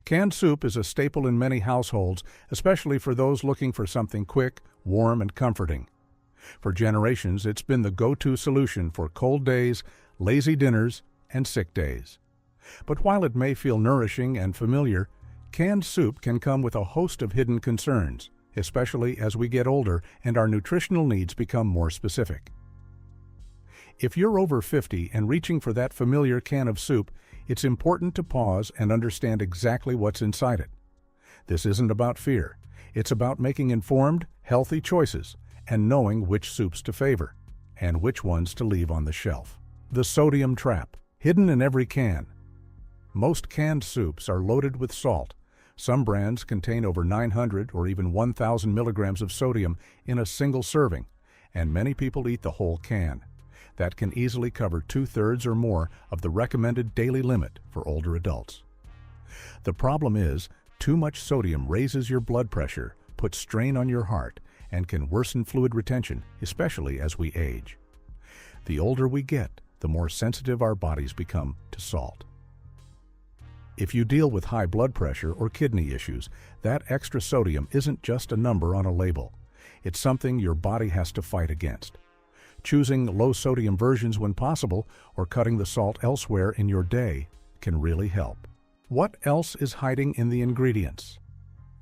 Canned soup is a staple in many households, especially for those looking for something quick, warm, and comforting. For generations, it's been the go-to solution for cold days, lazy dinners, and sick days. But while it may feel nourishing and familiar, canned soup can come with a host of hidden concerns, especially as we get older and our nutritional needs become more specific. If you're over 50 and reaching for that familiar can of soup, it's important to pause and understand exactly what's inside it. This isn't about fear. It's about making informed, healthy choices and knowing which soups to favor and which ones to leave on the shelf. The sodium trap, hidden in every can. Most canned soups are loaded with salt. Some brands contain over 900 or even 1,000 milligrams of sodium in a single serving, and many people eat the whole can. That can easily cover 2/3 or more of the recommended daily limit for older adults. The problem is, too much sodium raises your blood pressure, puts strain on your heart, and can worsen fluid retention, especially as we age. The older we get, the more sensitive our bodies become to salt. If you deal with high blood pressure or kidney issues, that extra sodium isn't just a number on a label. It's something your body has to fight against. Choosing low-sodium versions when possible or cutting the salt elsewhere in your day can really help. What else is hiding in the ingredients?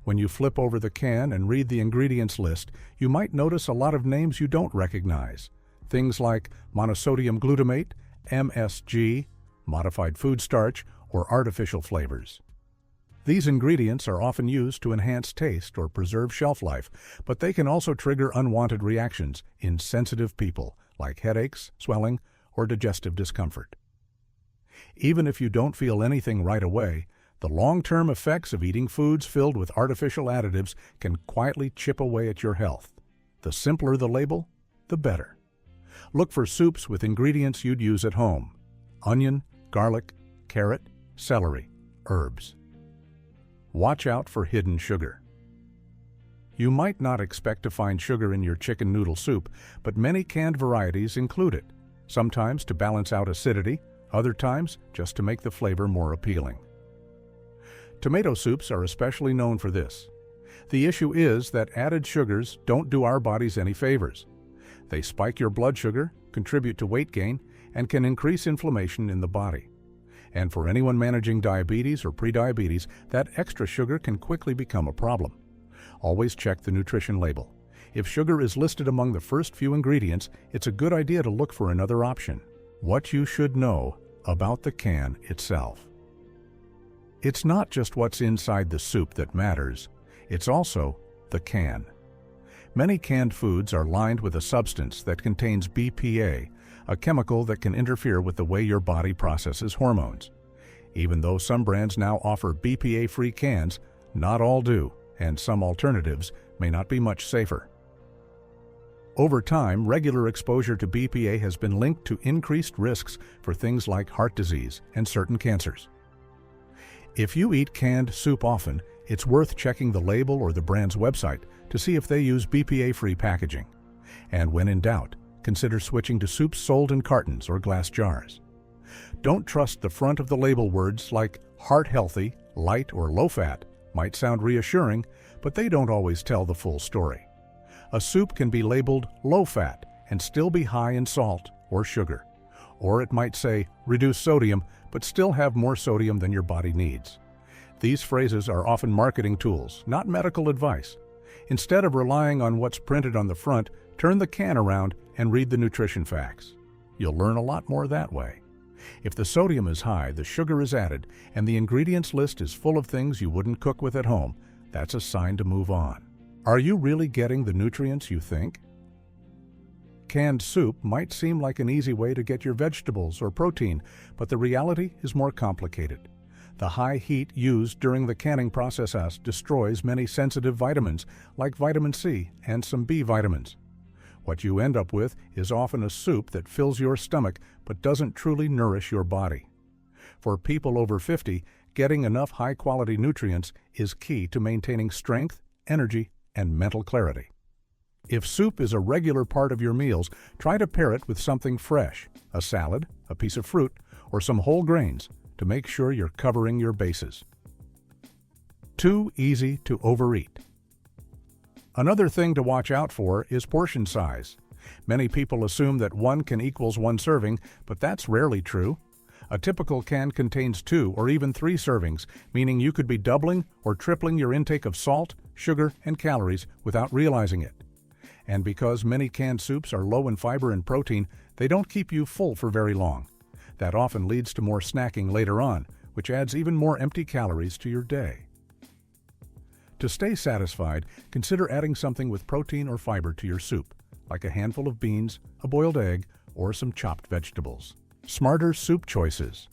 When you flip over the can and read the ingredients list, you might notice a lot of names you don't recognize. Things like monosodium glutamate, MSG, modified food starch, or artificial flavors. These ingredients are often used to enhance taste or preserve shelf life, but they can also trigger unwanted reactions in sensitive people, like headaches, swelling, or digestive discomfort. Even if you don't feel anything right away, the long-term effects of eating foods filled with artificial additives can quietly chip away at your health. The simpler the label, the better. Look for soups with ingredients you'd use at home: onion, garlic, carrot, celery, herbs. Watch out for hidden sugar. You might not expect to find sugar in your chicken noodle soup, but many canned varieties include it, sometimes to balance out acidity, other times just to make the flavor more appealing. Tomato soups are especially known for this. The issue is that added sugars don't do our bodies any favors. They spike your blood sugar, contribute to weight gain, and can increase inflammation in the body. And for anyone managing diabetes or prediabetes, that extra sugar can quickly become a problem. Always check the nutrition label. If sugar is listed among the first few ingredients, it's a good idea to look for another option. What you should know about the can itself. It's not just what's inside the soup that matters, it's also the can. Many canned foods are lined with a substance that contains BPA, a chemical that can interfere with the way your body processes hormones. Even though some brands now offer BPA-free cans, not all do, and some alternatives may not be much safer. Over time, regular exposure to BPA has been linked to increased risks for things like heart disease and certain cancers. If you eat canned soup often, it's worth checking the label or the brand's website to see if they use BPA-free packaging. And when in doubt, consider switching to soups sold in cartons or glass jars. Don't trust the front of the label. Words like heart healthy, light, or low fat might sound reassuring, but they don't always tell the full story. A soup can be labeled low fat and still be high in salt or sugar. Or it might say reduced sodium, but still have more sodium than your body needs. These phrases are often marketing tools, not medical advice. Instead of relying on what's printed on the front, turn the can around and read the nutrition facts. You'll learn a lot more that way. If the sodium is high, the sugar is added, and the ingredients list is full of things you wouldn't cook with at home, that's a sign to move on. Are you really getting the nutrients you think? Canned soup might seem like an easy way to get your vegetables or protein, but the reality is more complicated. The high heat used during the canning process destroys many sensitive vitamins, like vitamin C and some B vitamins. What you end up with is often a soup that fills your stomach but doesn't truly nourish your body. For people over 50, getting enough high-quality nutrients is key to maintaining strength, energy, and mental clarity. If soup is a regular part of your meals, try to pair it with something fresh, a salad, a piece of fruit, or some whole grains to make sure you're covering your bases. Too easy to overeat. Another thing to watch out for is portion size. Many people assume that 1 can equals 1 serving, but that's rarely true. A typical can contains 2 or even 3 servings, meaning you could be doubling or tripling your intake of salt, sugar, and calories without realizing it. And because many canned soups are low in fiber and protein, they don't keep you full for very long. That often leads to more snacking later on, which adds even more empty calories to your day. To stay satisfied, consider adding something with protein or fiber to your soup, like a handful of beans, a boiled egg, or some chopped vegetables. Smarter soup choices.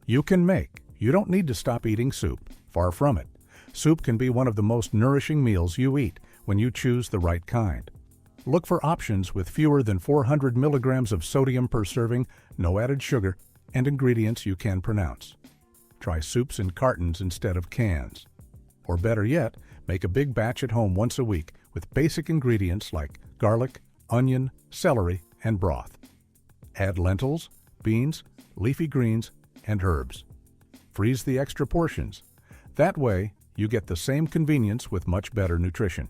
You don't need to stop eating soup. Far from it. Soup can be one of the most nourishing meals you eat when you choose the right kind. Look for options with fewer than 400 milligrams of sodium per serving, no added sugar, and ingredients you can pronounce. Try soups in cartons instead of cans. Or better yet, make a big batch at home once a week with basic ingredients like garlic, onion, celery, and broth. Add lentils, beans, leafy greens, and herbs. Freeze the extra portions. That way, you get the same convenience with much better nutrition.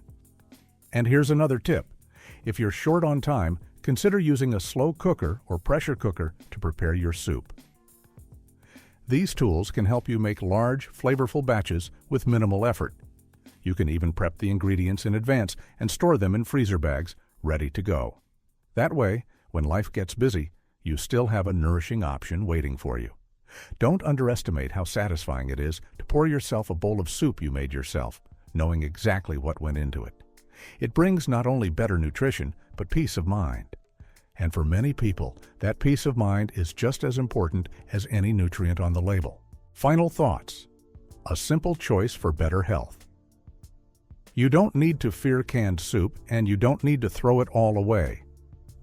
And here's another tip. If you're short on time, consider using a slow cooker or pressure cooker to prepare your soup. These tools can help you make large, flavorful batches with minimal effort. You can even prep the ingredients in advance and store them in freezer bags, ready to go. That way, when life gets busy, you still have a nourishing option waiting for you. Don't underestimate how satisfying it is to pour yourself a bowl of soup you made yourself, knowing exactly what went into it. It brings not only better nutrition, but peace of mind. And for many people, that peace of mind is just as important as any nutrient on the label. Final thoughts. A simple choice for better health. You don't need to fear canned soup, and you don't need to throw it all away.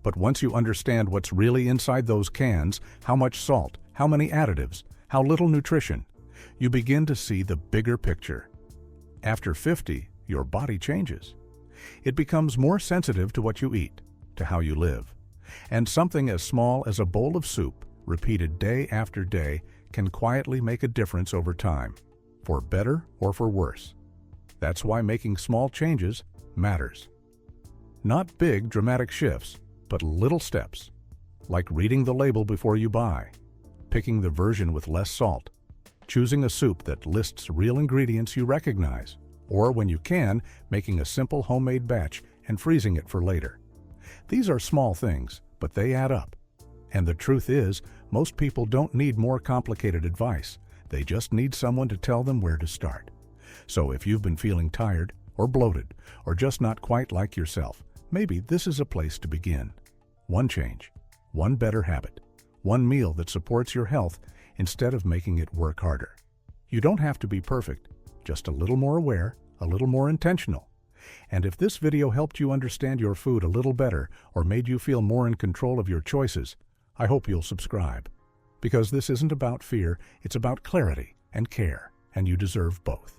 But once you understand what's really inside those cans, how much salt, how many additives, how little nutrition, you begin to see the bigger picture. After 50, your body changes. It becomes more sensitive to what you eat, to how you live. And something as small as a bowl of soup, repeated day after day, can quietly make a difference over time, for better or for worse. That's why making small changes matters. Not big, dramatic shifts, but little steps, like reading the label before you buy, picking the version with less salt, choosing a soup that lists real ingredients you recognize, or when you can, making a simple homemade batch and freezing it for later. These are small things, but they add up. And the truth is, most people don't need more complicated advice. They just need someone to tell them where to start. So if you've been feeling tired, or bloated, or just not quite like yourself, maybe this is a place to begin. One change, one better habit, one meal that supports your health instead of making it work harder. You don't have to be perfect, just a little more aware, a little more intentional. And if this video helped you understand your food a little better or made you feel more in control of your choices, I hope you'll subscribe. Because this isn't about fear, it's about clarity and care, and you deserve both.